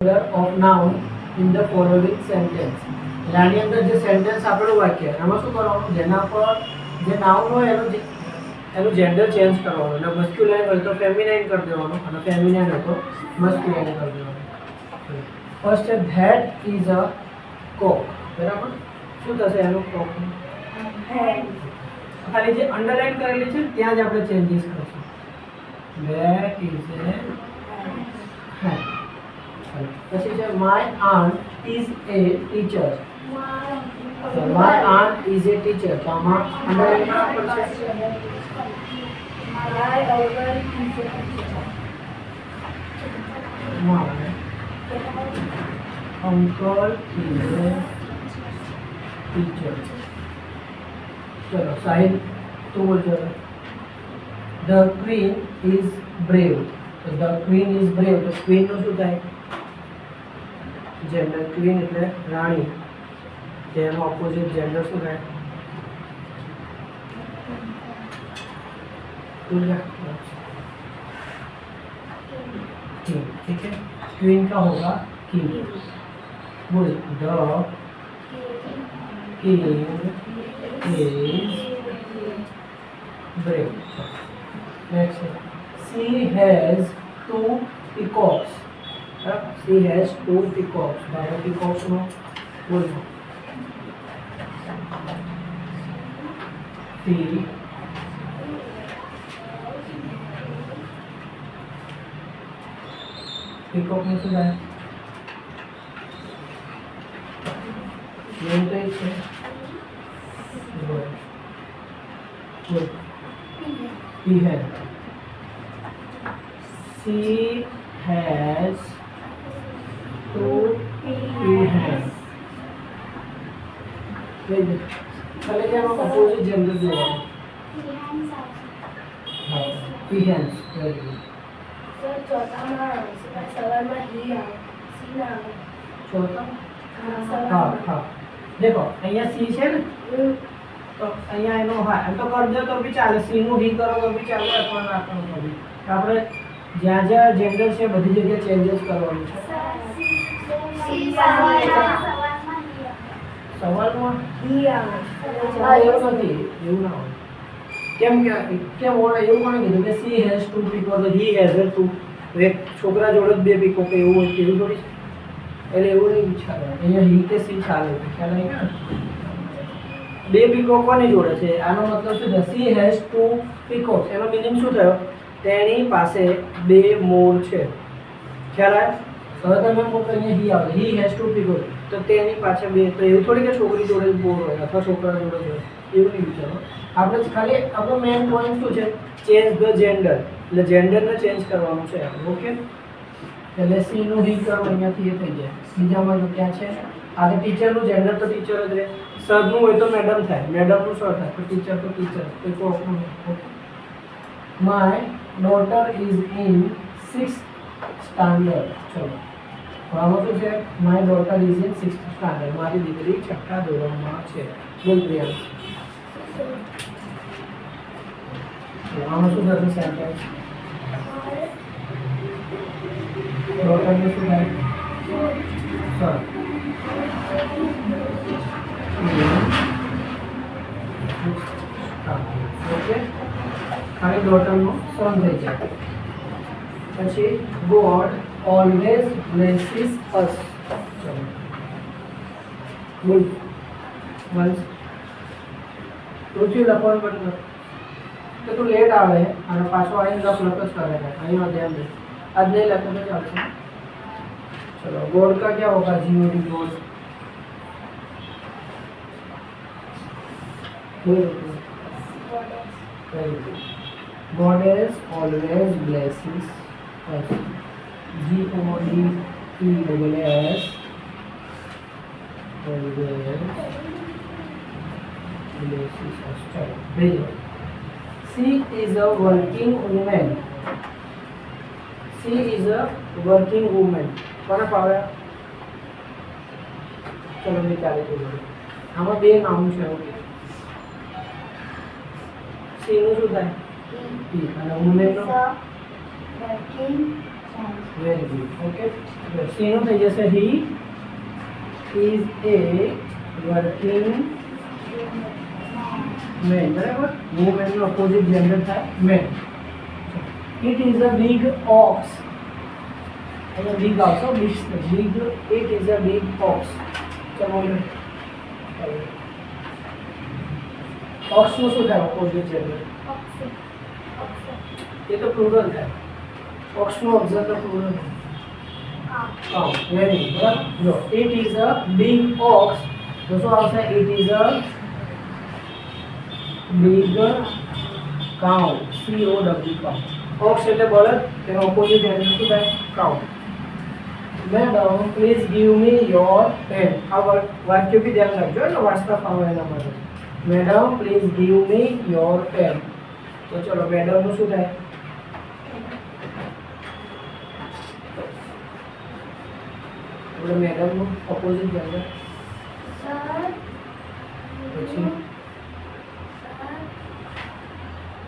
of noun in the following sentence. આની અંદર જે સેન્ટેન્સ આપેલું વાક્ય એમાં શું કરવાનું, જેના પર જે નાઉન હોય એનું જેન્ડર ચેન્જ કરવાનું, એટલે મસ્ક્યુલાઇન હોય તો ફેમિનાઇન કરી દેવાનું અને ફેમિનાઇન હોય તો મસ્ક્યુલાઇન કરી દેવાનું. ફર્સ્ટ છે ધેટ ઇઝ અ કોક. બરાબર, શું થશે એનું કોક? ખાલી જે અંડરલાઇન કરેલી છે ત્યાં જ આપણે ચેન્જીસ કરશું. That is a head. પછી છે my aunt is a teacher. My aunt is a teacher. તો આમાં અંડરલાઇન કરવા પડશે. My uncle is a teacher. My uncle is a teacher. चलो साहिल तू बोल चलो. The queen is brave. तो the queen is brave. तो queen નો શું થાય? જેન્ડર. ક્વીન એટલે રાણી. તેનો ઓપોઝિટ જેન્ડર શું થાય? किंग. ठीक है, क्वीन का होगा किंग. बोल the king is brave. Next, she has 2 peacocks. She has 2 peacocks. बारह peacocks नो बोलो. सी पीकॉक में શું થાય? મેન તો એક છે. he has. She has 2 peahens. ખાલી જેમાં ઓપોઝિટ જેન્ડર જોવાનું. હા, peahens. Very good. સર ચોથામાં સવારમાં હી આવે, સી ના આવે. ચોથા સવારમાં. हाँ हाँ देखो અહીંયા सी છે ને, તો અહીંયા એનો હા એમ તો કરી દો તો બી ચાલે, સી નું વી કરો તો બી ચાલે, અથવા ના કરો તો બી. આપણે જ્યાં જ્યાં જેન્ડર છે બધી જગ્યાએ ચેન્જીસ કરવાનું છે. સવાલમાં હી આવે. હા એવું નથી, એવું ના હોય. કેમ હોય એવું કોણે કીધું કે સી હેઝ 2 પીકો તો હી હેઝ 2? એક છોકરા જોડે જ 2 પીકો કે એવું હોય એવું થોડી. એટલે એવું નહીં ચાલે. અહીંયા હી કે સી ચાલે. ખ્યાલ આવી ગયો? 2 પીકો કોની જોડે છે? આનો મતલબ શું છે? She has 2 પીકોક્સ. એનો મિનિંગ શું થયો? તેની પાસે 2 મોર છે. ખ્યાલ આવ્યો? હવે તમે મૂકો અહીંયા હી આવે, હી હેઝ 2 પીકોક્સ, તો તેની પાછળ 2. તો એવું થોડી કે છોકરી જોડે જ મોર હોય અથવા છોકરા જોડે જ હોય, એવું નહીં વિચારો. આપણે ખાલી આપણો મેઇન પોઈન્ટ શું છે? Change the gender. એટલે જેન્ડરને ચેન્જ કરવાનું છે. ઓકે, એટલે સી નું હી કરો અહીંયાથી એ થઈ જાય. બીજામાં જો ક્યાં છે? આજે ટીચરનું જેન્ડર તો ટીચર જ રહે. સરનું હોય તો મેડમ થાય, મેડમનું સર થાય, તો ટીચર કોઈ કોકનું. My daughter is in 6th standard. ચલો આમાં શું છે? My daughter is in 6th standard. મારી દીકરી 6થા ધોરણમાં છે. બોલ પ્રિયાંશ. આમાં શું થશે સેન્ટેન્સ? ડોટરનું શું થાય? સર. ઓકે, ખાલી ડોટરનું સન થઈ જાય. પછી ગોડ ઓલવેઝ બ્લેસીસ અસ. બોલ વંશ. પૃથ્વી લખવાનું બટન તો તું લેટ આવે અને પાછો આવીને લખ જ કરે છે. અહીંયા ધ્યાન દે, आज नहीं लगता तो चलता. चलो गॉड का क्या होगा? GOD. God. Goddess always blesses us. GODESS always blesses us. चलो she is a working woman. She is a working woman. કોને પાવે? ચલો મેં ચાલે તો આમાં 2 નામ છે. ઓકે, સી નું શું થાય? અને વુમેન નો working very good. Okay, she નું થઈ જશે he is a working man. બરાબર, વુમેન નો ઓપોઝિટ જેન્ડર થાય man. It is a big ox. અહીંયા બિગ આવશે, big. It is a big ox. ચલો બોલો. ઓક્સ નું શું થાય ઓપોઝિટ જેન્ડર? એ તો પ્લુરલ થાય. ઓક્સ નું ઓબ્ઝર્વ તો પ્લુરલ કાઉ. Very good. બરાબર, જો it is a big ox તો શું આવશે? It is a big cow. C O W cow. Ox એટલે બળદ, તેનો ઓપોઝિટ જેન્ડર શું થાય? Cow. Madam please give me your pen. આ વાક્ય બી ધ્યાન રાખજો એટલે વાંચતા ફાવે એના માટે. Madam please give me your pen. તો ચલો મેડમ નું શું થાય? આપણે મેડમ નું ઓપોઝિટ જેન્ડર પછી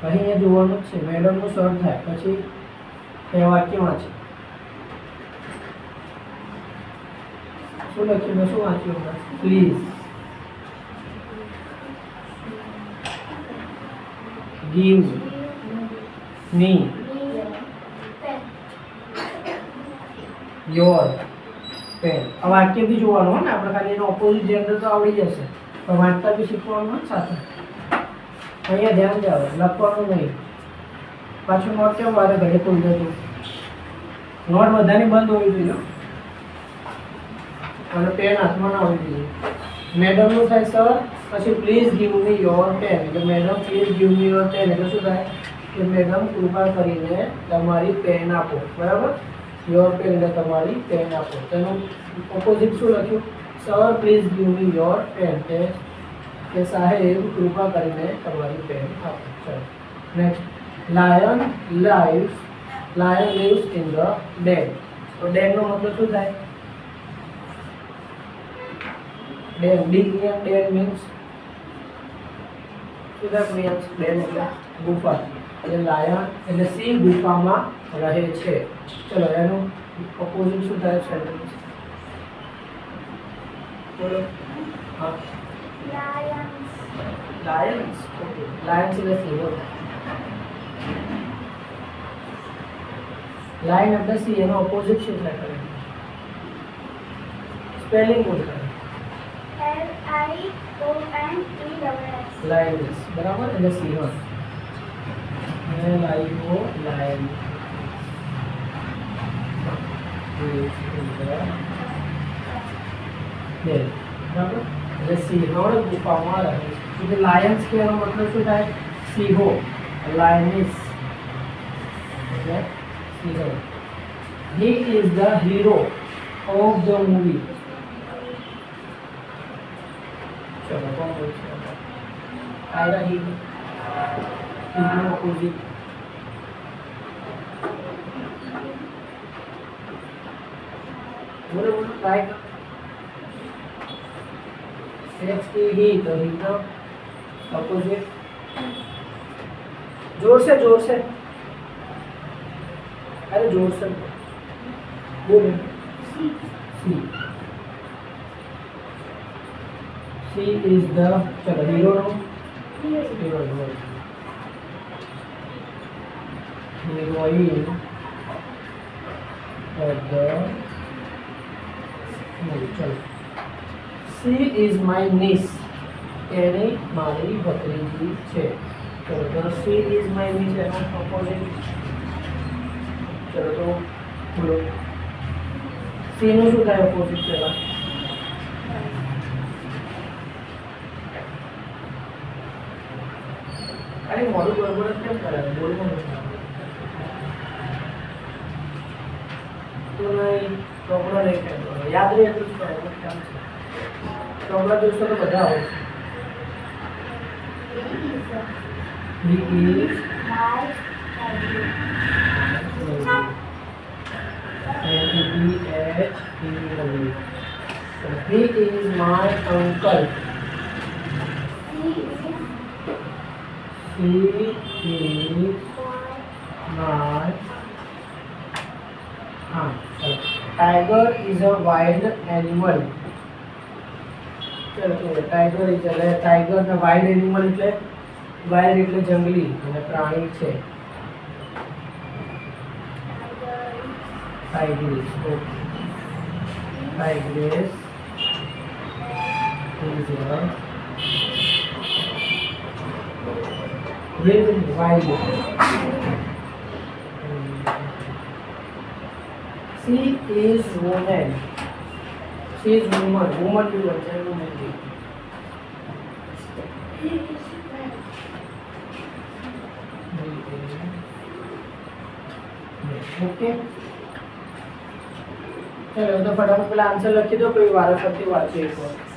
અહીંયા જોવાનું જ છે. મેડમ નું સર થાય પછી એ વાક્યમાં છે શું લખ્યું? શું વાંચ્યું? Please give me your pen. આ વાક્ય બી જોવાનું હોય ને આપણે, ખાલી એનો ઓપોઝિટ જેન્ડર તો આવડી જશે પણ વાંચતા બી શીખવાનું હોય સાથે. અહીંયા ધ્યાન જાવ, લખવાનું નહીં. પાછું નોટ કેમ વારે ઘડે ખોલી જતું? નોટ બધાની બંધ હોવી જોઈએ અને પેન હાથમાં ના હોવી જોઈએ. મેડમ નું થાય સર, પછી please give me your pen. એટલે madam please give me your pen એટલે શું થાય કે મેડમ કૃપા કરીને તમારી પેન આપો. બરાબર, યોર પેન એટલે તમારી પેન આપો. તેનું ઓપોઝિટ શું લખ્યું? Sir please give me your pen. કે સાહેબ કૃપા કરીને તમારી પેન આપો. ચલો next. Lion lives in the den. તો den નો મતલબ શું થાય? den. den means શું થાય પ્રિયાંશ? den એટલે ગુફા. એટલે લાયન એટલે સિંહ ગુફામાં રહે છે. ચલો એનું ઓપોઝિટ શું થાય? સેન્ટેન્સ બોલો. હા, લાયન્સ. ઓકે, લાયન્સ એટલે સિંહો થાય. લાયન એટલે સિંહ, એનો ઓપોઝિટ શું થાય? સ્પેલિંગ બોલ કરે. લાયન્સ. બરાબર, એટલે સિંહો. લાઈવો લાયન. બરાબર, એટલે સિંહો ગુફામાં રહે છે. એટલે લાયન્સ કહેવાનો મતલબ શું થાય? સિંહો. લાયનિસ એટલે સિંહો. He is the hero of the movie. चलो कौन बोल रहा है? आएगा ही ऑपोजिट. बोलो बोलो ट्राई कर. नेक्स्ट ही तो ही का ऑपोजिट. जोर से अरे जोर से बोलो. सी. सी इज द चलो hero no. Heroine of the movie. चलो. She is my niece. એને મારી ભત્રીજી છે. ચલો તો she is my niece એનો ઓપોઝિટ. ચલો તો બોલો. C નું શું થાય ઓપોઝિટ પહેલા? અરે મોડું બરોબર જ કેમ કરે? બોલવાનું તો નહીં. ચોપડા નહીં કહેતો, યાદ રહે એટલું જ કરે. કામ છે. ચોપડા જોશો તો બધા આવે છે. He is He is my uncle. He is my हाँ चलो tiger is a wild animal चलो टाइगर इज એટલે ટાઈગર ને વાઇલ્ડ એનિમલ એટલે વાઇલ્ડ એટલે જંગલી અને પ્રાણી છે Tigris okay Tigris is a wild She is woman. She is woman. Woman भी बोलते हैं woman भी. ओके चलो तो फटाफट पहले आंसर लखी दो कोई वारा करती वांचो एक और